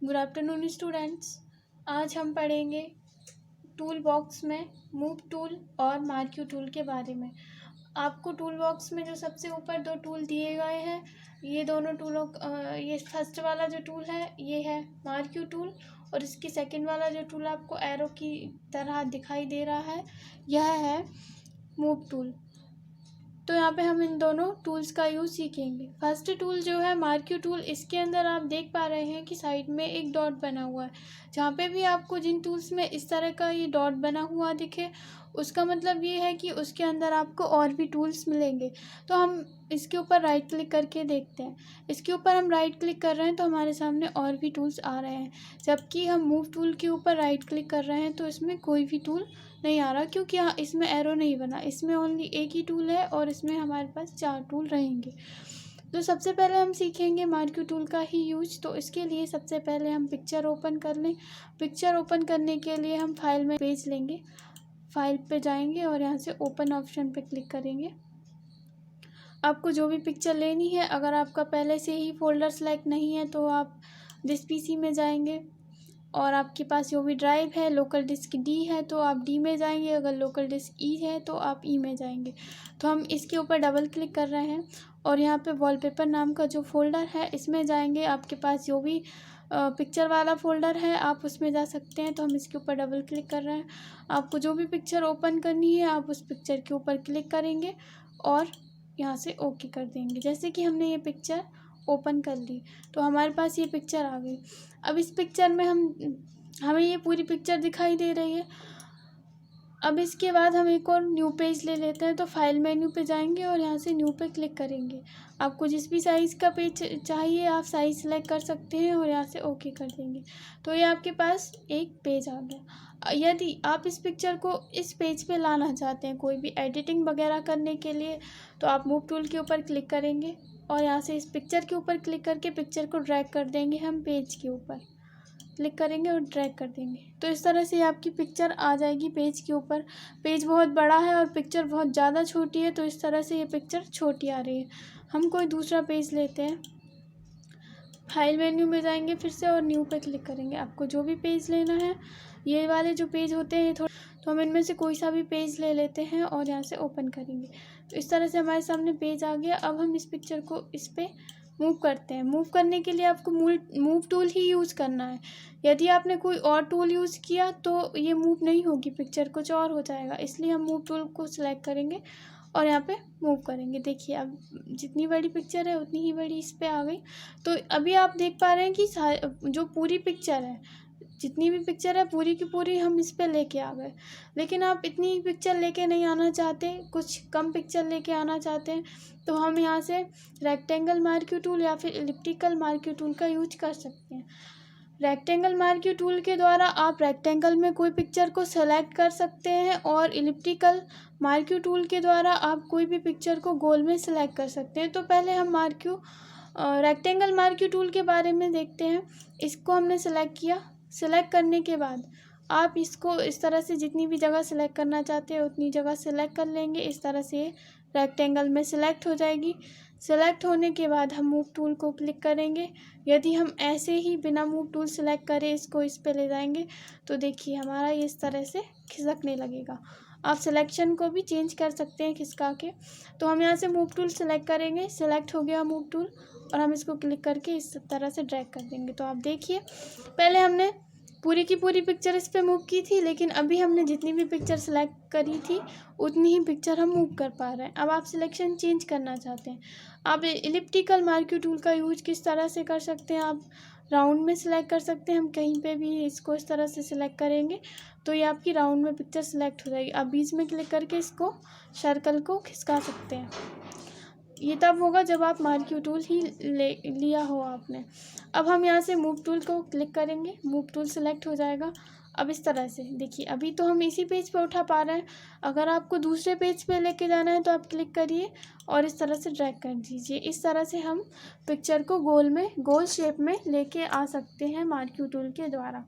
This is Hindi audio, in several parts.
Good afternoon students. आज हम पढ़ेंगे टूल बॉक्स में मूव टूल और मार्क्यू टूल के बारे में। आपको टूल बॉक्स में जो सबसे ऊपर दो टूल दिए गए हैं, ये दोनों टूलों ये फर्स्ट वाला जो टूल है ये है मार्क्यू टूल, और इसकी सेकंड वाला जो टूल आपको एरो की तरह दिखाई दे रहा है यह है मूव टूल। तो यहाँ पे हम इन दोनों टूल्स का यूज़ सीखेंगे। फर्स्ट टूल जो है मार्क्यू टूल, इसके अंदर आप देख पा रहे हैं कि साइड में एक डॉट बना हुआ है। जहाँ पे भी आपको जिन टूल्स में इस तरह का ये डॉट बना हुआ दिखे, उसका मतलब ये है कि उसके अंदर आपको और भी टूल्स मिलेंगे। तो हम इसके ऊपर राइट क्लिक करके देखते हैं। इसके ऊपर हम राइट क्लिक कर रहे हैं तो हमारे सामने और भी टूल्स आ रहे हैं, जबकि हम मूव टूल के ऊपर राइट क्लिक कर रहे हैं तो इसमें कोई भी टूल नहीं आ रहा, क्योंकि यहाँ इसमें एरो नहीं बना। इसमें ओनली एक ही टूल है और इसमें हमारे पास 4 टूल रहेंगे। तो सबसे पहले हम सीखेंगे मार्क्यू टूल का ही यूज। तो इसके लिए सबसे पहले हम पिक्चर ओपन कर लें। पिक्चर ओपन करने के लिए हम फाइल में पेज लेंगे, फाइल पे जाएंगे और यहाँ से ओपन ऑप्शन पे क्लिक करेंगे। आपको जो भी पिक्चर लेनी है, अगर आपका पहले से ही फोल्डर सेलेक्ट नहीं है तो आप दिस पीसी में जाएंगे, और आपके पास जो भी ड्राइव है लोकल डिस्क डी है तो आप डी में जाएंगे, अगर लोकल डिस्क ई है तो आप ई में जाएंगे। तो हम इसके ऊपर डबल क्लिक कर रहे हैं और यहाँ पे वॉलपेपर नाम का जो फोल्डर है इसमें जाएंगे। आपके पास जो भी पिक्चर वाला फोल्डर है आप उसमें जा सकते हैं। तो हम इसके ऊपर डबल क्लिक कर रहे हैं। आपको जो भी पिक्चर ओपन करनी है आप उस पिक्चर के ऊपर क्लिक करेंगे और यहाँ से ओके कर देंगे। जैसे कि हमने ये पिक्चर ओपन कर ली तो हमारे पास ये पिक्चर आ गई। अब इस पिक्चर में हमें ये पूरी पिक्चर दिखाई दे रही है। अब इसके बाद हम एक और न्यू पेज ले लेते हैं। तो फाइल मेन्यू पे जाएंगे और यहाँ से न्यू पे क्लिक करेंगे। आपको जिस भी साइज़ का पेज चाहिए आप साइज़ सेलेक्ट कर सकते हैं और यहाँ से ओके कर देंगे। तो ये आपके पास एक पेज आ गया। यदि आप इस पिक्चर को इस पेज पे लाना चाहते हैं कोई भी एडिटिंग वगैरह करने के लिए, तो आप मूव टूल के ऊपर क्लिक करेंगे और यहाँ से इस पिक्चर के ऊपर क्लिक करके पिक्चर को ड्रैग कर देंगे। हम पेज के ऊपर क्लिक करेंगे और ड्रैग कर देंगे तो इस तरह से आपकी पिक्चर आ जाएगी पेज के ऊपर। पेज बहुत बड़ा है और पिक्चर बहुत ज़्यादा छोटी है, तो इस तरह से ये पिक्चर छोटी आ रही है। हम कोई दूसरा पेज लेते हैं। फाइल मेन्यू में जाएंगे फिर से और न्यू पे क्लिक करेंगे। आपको जो भी पेज लेना है, ये वाले जो पेज होते हैं तो हम इनमें से कोई सा भी पेज ले लेते हैं और यहाँ से ओपन करेंगे। तो इस तरह से हमारे सामने पेज आ गया। अब हम इस पिक्चर को इस पर मूव करते हैं। मूव करने के लिए आपको मूव टूल ही यूज़ करना है। यदि आपने कोई और टूल यूज़ किया तो ये मूव नहीं होगी, पिक्चर कुछ और हो जाएगा। इसलिए हम मूव टूल को सिलेक्ट करेंगे और यहाँ पे मूव करेंगे। देखिए अब जितनी बड़ी पिक्चर है उतनी ही बड़ी इस पे आ गई। तो अभी आप देख पा रहे हैं कि जो पूरी पिक्चर है, जितनी भी पिक्चर है पूरी की पूरी हम इस पे लेके आ गए। लेकिन आप इतनी पिक्चर लेके नहीं आना चाहते, कुछ कम पिक्चर लेके आना चाहते हैं, तो हम यहाँ से रेक्टेंगल मार्क्यू टूल या फिर एलिप्टिकल मार्क्यू टूल का यूज कर सकते हैं। रेक्टेंगल मार्क्यू टूल के द्वारा आप रेक्टेंगल में कोई पिक्चर को सेलेक्ट कर सकते हैं और एलिप्टिकल मार्क्यू टूल के द्वारा आप कोई भी पिक्चर को गोल में सेलेक्ट कर सकते हैं। तो पहले हम रेक्टेंगल मार्क्यू टूल के बारे में देखते हैं। इसको हमने सेलेक्ट किया। सेलेक्ट करने के बाद आप इसको इस तरह से जितनी भी जगह सेलेक्ट करना चाहते हैं उतनी जगह सेलेक्ट कर लेंगे। इस तरह से रेक्टेंगल में सेलेक्ट हो जाएगी। सेलेक्ट होने के बाद हम मूव टूल को क्लिक करेंगे। यदि हम ऐसे ही बिना मूव टूल सेलेक्ट करें इसको इस पे ले जाएंगे तो देखिए हमारा ये इस तरह से खिसकने लगेगा। आप सिलेक्शन को भी चेंज कर सकते हैं खिसका के। तो हम यहाँ से मूव टूल सेलेक्ट करेंगे। सेलेक्ट हो गया मूव टूल और हम इसको क्लिक करके इस तरह से ड्रैग कर देंगे। तो आप देखिए पहले हमने पूरी की पूरी पिक्चर इस पे मूव की थी, लेकिन अभी हमने जितनी भी पिक्चर सेलेक्ट करी थी उतनी ही पिक्चर हम मूव कर पा रहे हैं। अब आप सिलेक्शन चेंज करना चाहते हैं, आप एलिप्टिकल मार्क्यू टूल का यूज किस तरह से कर सकते हैं। आप राउंड में सेलेक्ट कर सकते हैं। हम कहीं पे भी इसको इस तरह से सिलेक्ट करेंगे तो ये आपकी राउंड में पिक्चर सेलेक्ट हो जाएगी। आप बीच में क्लिक करके इसको सर्कल को खिसका सकते हैं। ये तब होगा जब आप मार्क्यू टूल ही लिया हो आपने। अब हम यहाँ से मूव टूल को क्लिक करेंगे, मूव टूल सेलेक्ट हो जाएगा। अब इस तरह से देखिए अभी तो हम इसी पेज पे उठा पा रहे हैं। अगर आपको दूसरे पेज पे लेके जाना है तो आप क्लिक करिए और इस तरह से ड्रैग कर दीजिए। इस तरह से हम पिक्चर को गोल शेप में लेके आ सकते हैं मार्क्यू टूल के द्वारा।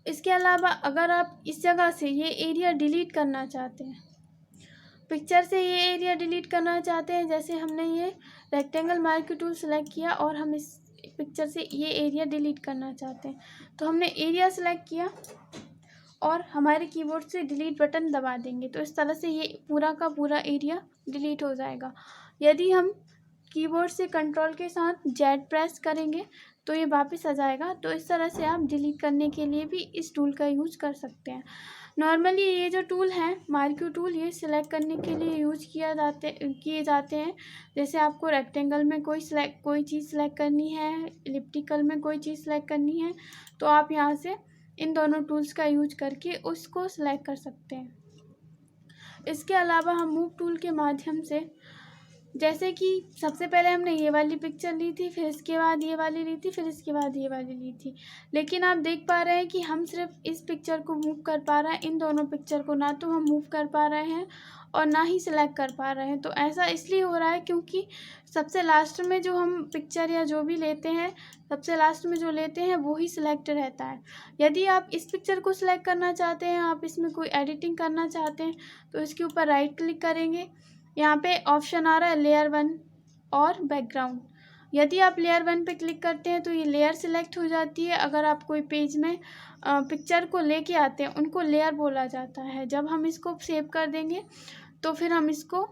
इसके अलावा अगर आप इस जगह से ये एरिया डिलीट करना चाहते हैं, पिक्चर से ये एरिया डिलीट करना चाहते हैं, जैसे हमने ये रेक्टेंगल मार्क्यू टूल सेलेक्ट किया और हम इस पिक्चर से ये एरिया डिलीट करना चाहते हैं तो हमने एरिया सेलेक्ट किया और हमारे कीबोर्ड से डिलीट बटन दबा देंगे तो इस तरह से ये पूरा का पूरा एरिया डिलीट हो जाएगा। यदि हम कीबोर्ड से कंट्रोल के साथ जेड प्रेस करेंगे तो ये वापस आ जाएगा। तो इस तरह से आप डिलीट करने के लिए भी इस टूल का यूज कर सकते हैं। नॉर्मली ये जो टूल है मार्क्यू टूल, ये सिलेक्ट करने के लिए यूज किए जाते हैं। जैसे आपको रेक्टेंगल में कोई चीज़ सेलेक्ट करनी है, एलिप्टिकल में कोई चीज़ सेलेक्ट करनी है तो आप यहाँ से इन दोनों टूल्स का यूज करके उसको सिलेक्ट कर सकते हैं। इसके अलावा हम मूव टूल के माध्यम से, जैसे कि सबसे पहले हमने ये वाली पिक्चर ली थी, फिर इसके बाद ये वाली ली थी, फिर इसके बाद ये वाली ली थी, लेकिन आप देख पा रहे हैं कि हम सिर्फ इस पिक्चर को मूव कर पा रहे हैं, इन दोनों पिक्चर को ना तो हम मूव कर पा रहे हैं और ना ही सिलेक्ट कर पा रहे हैं। तो ऐसा इसलिए हो रहा है क्योंकि सबसे लास्ट में जो हम पिक्चर या जो भी लेते हैं, सबसे लास्ट में जो लेते हैं वो ही सिलेक्ट रहता है। यदि आप इस पिक्चर को सिलेक्ट करना चाहते हैं, आप इसमें कोई एडिटिंग करना चाहते हैं तो इसके ऊपर राइट क्लिक करेंगे। यहाँ पे ऑप्शन आ रहा है लेयर 1 और बैकग्राउंड। यदि आप लेयर 1 पे क्लिक करते हैं तो ये लेयर सिलेक्ट हो जाती है। अगर आप कोई पेज में पिक्चर को लेके आते हैं उनको लेयर बोला जाता है। जब हम इसको सेव कर देंगे तो फिर हम इसको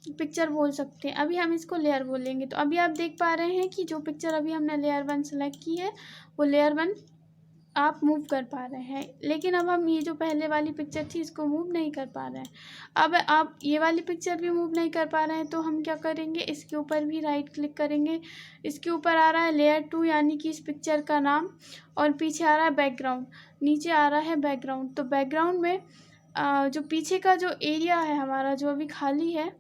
पिक्चर बोल सकते हैं। अभी हम इसको लेयर बोलेंगे तो अभी आप देख पा रहे हैं कि जो पिक्चर अभी हमने लेयर 1 सेलेक्ट की है वो लेयर 1 आप मूव कर पा रहे हैं, लेकिन अब हम ये जो पहले वाली पिक्चर थी इसको मूव नहीं कर पा रहे हैं। अब आप ये वाली पिक्चर भी मूव नहीं कर पा रहे हैं तो हम क्या करेंगे, इसके ऊपर भी राइट क्लिक करेंगे। इसके ऊपर आ रहा है लेयर 2 यानी कि इस पिक्चर का नाम, और पीछे आ रहा है बैकग्राउंड, नीचे आ रहा है बैकग्राउंड। तो बैकग्राउंड में जो पीछे का जो एरिया है हमारा जो अभी खाली है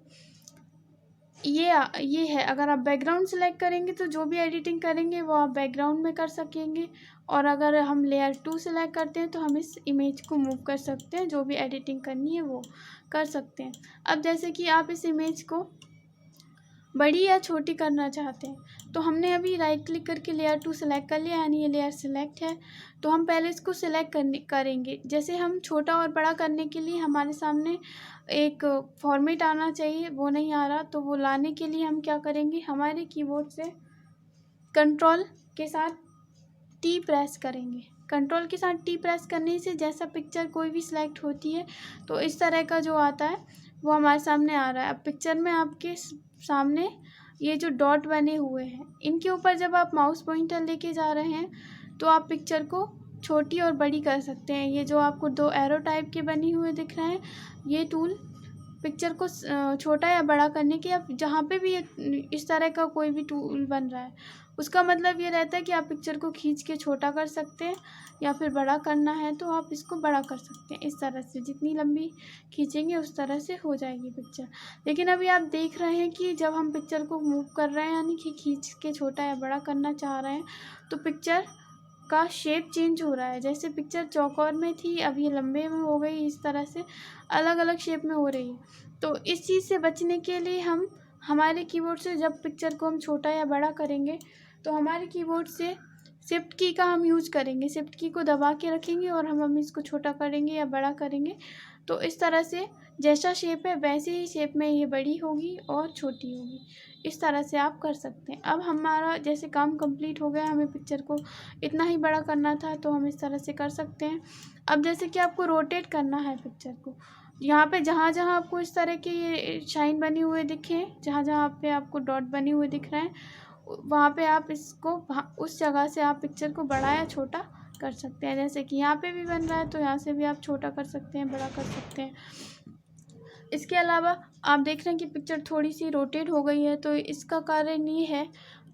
ये है। अगर आप बैकग्राउंड सेलेक्ट करेंगे तो जो भी एडिटिंग करेंगे वो आप बैकग्राउंड में कर सकेंगे, और अगर हम लेयर 2 सेलेक्ट करते हैं तो हम इस इमेज को मूव कर सकते हैं, जो भी एडिटिंग करनी है वो कर सकते हैं। अब जैसे कि आप इस इमेज को बड़ी या छोटी करना चाहते हैं तो हमने अभी राइट क्लिक करके लेयर 2 सेलेक्ट कर लिया, यानी ये लेयर सेलेक्ट है। तो हम पहले इसको सिलेक्ट करेंगे। जैसे हम छोटा और बड़ा करने के लिए हमारे सामने एक फॉर्मेट आना चाहिए, वो नहीं आ रहा, तो वो लाने के लिए हम क्या करेंगे, हमारे कीबोर्ड से कंट्रोल के साथ टी प्रेस करेंगे। कंट्रोल के साथ टी प्रेस करने से जैसा पिक्चर कोई भी सिलेक्ट होती है तो इस तरह का जो आता है वो हमारे सामने आ रहा है। अब पिक्चर में आपके सामने ये जो डॉट बने हुए हैं, इनके ऊपर जब आप माउस पॉइंटर लेके जा रहे हैं तो आप पिक्चर को छोटी और बड़ी कर सकते हैं। ये जो आपको 2 एरो टाइप के बने हुए दिख रहे हैं, ये टूल पिक्चर को छोटा या बड़ा करने के, या जहाँ पे भी इस तरह का कोई भी टूल बन रहा है उसका मतलब ये रहता है कि आप पिक्चर को खींच के छोटा कर सकते हैं, या फिर बड़ा करना है तो आप इसको बड़ा कर सकते हैं। इस तरह से जितनी लंबी खींचेंगे उस तरह से हो जाएगी पिक्चर। लेकिन अभी आप देख रहे हैं कि जब हम पिक्चर को मूव कर रहे हैं यानी कि खींच के छोटा या बड़ा करना चाह रहे हैं तो पिक्चर का शेप चेंज हो रहा है। जैसे पिक्चर चौकोर में थी, अब ये लंबे में हो गई, इस तरह से अलग अलग शेप में हो रही है। तो इस चीज़ से बचने के लिए हम हमारे कीबोर्ड से जब पिक्चर को हम छोटा या बड़ा करेंगे तो हमारे कीबोर्ड से शिफ्ट की का हम यूज़ करेंगे। शिफ्ट की को दबा के रखेंगे और हम इसको छोटा करेंगे या बड़ा करेंगे, तो इस तरह से जैसा शेप है वैसे ही शेप में ये बड़ी होगी और छोटी होगी। इस तरह से आप कर सकते हैं। अब हमारा जैसे काम कंप्लीट हो गया, हमें पिक्चर को इतना ही बड़ा करना था तो हम इस तरह से कर सकते हैं। अब जैसे कि आपको रोटेट करना है पिक्चर को, यहाँ पे जहाँ जहाँ आपको इस तरह के ये शाइन बनी हुए दिखे, जहाँ जहाँ पे आपको डॉट बने हुए दिख रहे हैं, वहाँ पे आप इसको उस जगह से आप पिक्चर को बड़ा या छोटा कर सकते हैं। जैसे कि यहाँ पे भी बन रहा है तो यहाँ से भी आप छोटा कर सकते हैं, बड़ा कर सकते हैं। इसके अलावा आप देख रहे हैं कि पिक्चर थोड़ी सी रोटेट हो गई है, तो इसका कारण ये है,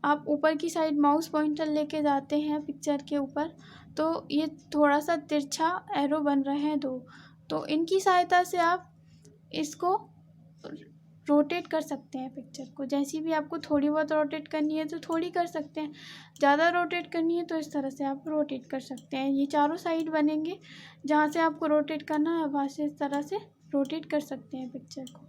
आप ऊपर की साइड माउस पॉइंटर लेके जाते हैं पिक्चर के ऊपर तो ये थोड़ा सा तिरछा एरो बन रहे हैं दो, तो इनकी सहायता से आप इसको रोटेट कर सकते हैं। पिक्चर को जैसी भी आपको थोड़ी बहुत रोटेट करनी है तो थोड़ी कर सकते हैं, ज़्यादा रोटेट करनी है तो इस तरह से आप रोटेट कर सकते हैं। ये चारों साइड बनेंगे, जहाँ से आपको रोटेट करना है वहाँ से इस तरह से रोटेट कर सकते हैं पिक्चर को।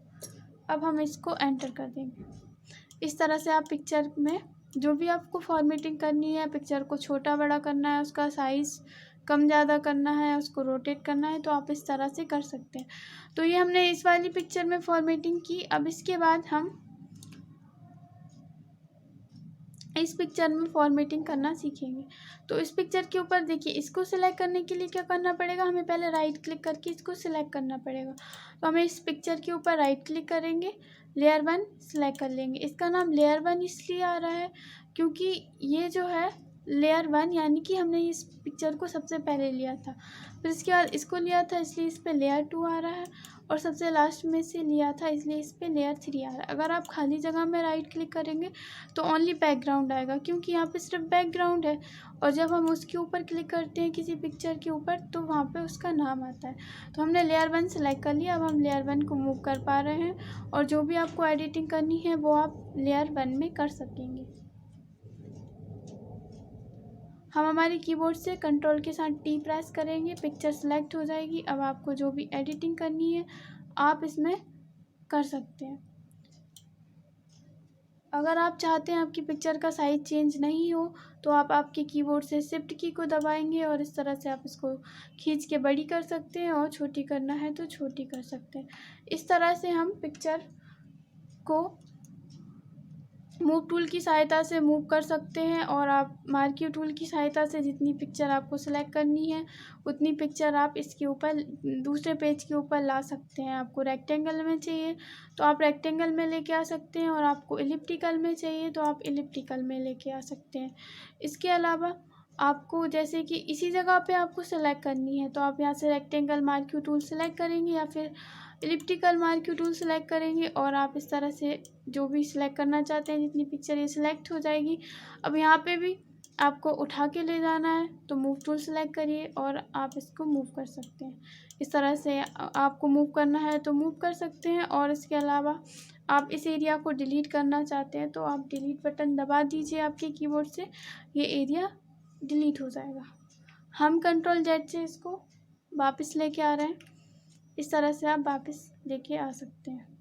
अब हम इसको एंटर कर देंगे। इस तरह से आप पिक्चर में जो भी आपको फॉर्मेटिंग करनी है, पिक्चर को छोटा बड़ा करना है, उसका साइज़ कम ज़्यादा करना है, उसको रोटेट करना है, तो आप इस तरह से कर सकते हैं। तो ये हमने इस वाली पिक्चर में फॉर्मेटिंग की। अब इसके बाद हम इस पिक्चर में फॉर्मेटिंग करना सीखेंगे। तो इस पिक्चर के ऊपर देखिए, इसको सिलेक्ट करने के लिए क्या करना पड़ेगा, हमें पहले राइट क्लिक करके इसको सिलेक्ट करना पड़ेगा। तो हमें इस पिक्चर के ऊपर राइट क्लिक करेंगे, लेयर 1 सिलेक्ट कर लेंगे। इसका नाम लेयर 1 इसलिए आ रहा है क्योंकि ये जो है लेयर 1 यानी कि हमने इस पिक्चर को सबसे पहले लिया था, फिर इसके बाद इसको लिया था इसलिए इस पर लेयर 2 आ रहा है, और सबसे लास्ट में से लिया था इसलिए इस पर लेयर 3 आ रहा है। अगर आप खाली जगह में राइट क्लिक करेंगे तो ओनली बैकग्राउंड आएगा, क्योंकि यहाँ पे सिर्फ बैकग्राउंड है, और जब हम उसके ऊपर क्लिक करते हैं किसी पिक्चर के ऊपर तो वहाँ पे उसका नाम आता है। तो हमने लेयर 1 सेलेक्ट कर लिया, अब हम लेयर 1 को मूव कर पा रहे हैं, और जो भी आपको एडिटिंग करनी है वो आप लेयर 1 में कर सकेंगे। हम हमारे कीबोर्ड से कंट्रोल के साथ टी प्रेस करेंगे, पिक्चर सेलेक्ट हो जाएगी। अब आपको जो भी एडिटिंग करनी है आप इसमें कर सकते हैं। अगर आप चाहते हैं आपकी पिक्चर का साइज़ चेंज नहीं हो तो आप आपके कीबोर्ड से शिफ्ट की को दबाएंगे और इस तरह से आप इसको खींच के बड़ी कर सकते हैं, और छोटी करना है तो छोटी कर सकते हैं। इस तरह से हम पिक्चर को मूव टूल की सहायता से मूव कर सकते हैं, और आप मार्क्यू टूल की सहायता से जितनी पिक्चर आपको सेलेक्ट करनी है उतनी पिक्चर आप इसके ऊपर दूसरे पेज के ऊपर ला सकते हैं। आपको रेक्टेंगल में चाहिए तो आप रेक्टेंगल में लेके आ सकते हैं, और आपको एलिप्टिकल में चाहिए तो आप एलिप्टिकल में लेके आ सकते हैं। इसके अलावा आपको जैसे कि इसी जगह पे आपको सेलेक्ट करनी है तो आप यहाँ से रेक्टेंगल मार्क्यू टूल सेलेक्ट करेंगे या फिर एलिप्टिकल मार्क्यू टूल सेलेक्ट करेंगे, और आप इस तरह से जो भी सिलेक्ट करना चाहते हैं जितनी पिक्चर ये सिलेक्ट हो जाएगी। अब यहाँ पे भी आपको उठा के ले जाना है तो मूव टूल सेलेक्ट करिए और आप इसको मूव कर सकते हैं। इस तरह से आपको मूव करना है तो मूव कर सकते हैं, और इसके अलावा आप इस एरिया को डिलीट करना चाहते हैं तो आप डिलीट बटन दबा दीजिए आपके कीबोर्ड से, ये एरिया डिलीट हो जाएगा। हम कंट्रोल जेड से इसको वापस लेके आ रहे हैं। इस तरह से आप वापस लेके आ सकते हैं।